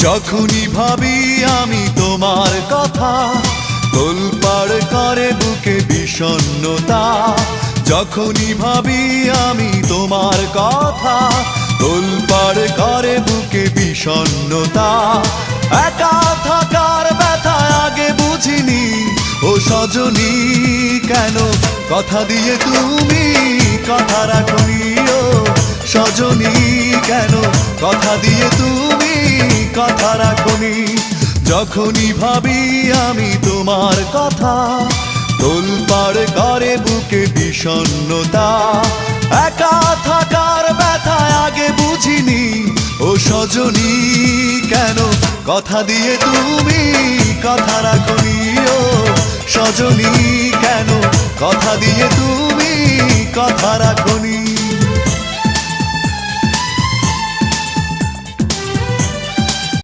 যখনই ভাবি আমি তোমার কথা, তোলপাড় করে বুকে বিষণ্ণতা। যখনই ভাবি আমি তোমার কথা, তোলপাড় করে বুকে বিষণ্ণতা। একা থাকার ব্যথা আগে বুঝিনি, ও সজনী কেন কথা দিয়ে তুমি কথা রাখনি। ও সজনী কেন কথা দিয়ে তুমি কথা রাখনি। যখনই ভাবি আমি তোমার কথা, তোলপাড় করে বুকে বিষণ্ণতা। একা থাকার ব্যথা আগে বুঝিনি, ও সজনী কেন কথা দিয়ে তুমি কথা রাখনি। ও সজনী কেন কথা দিয়ে তুমি কথা রাখনি।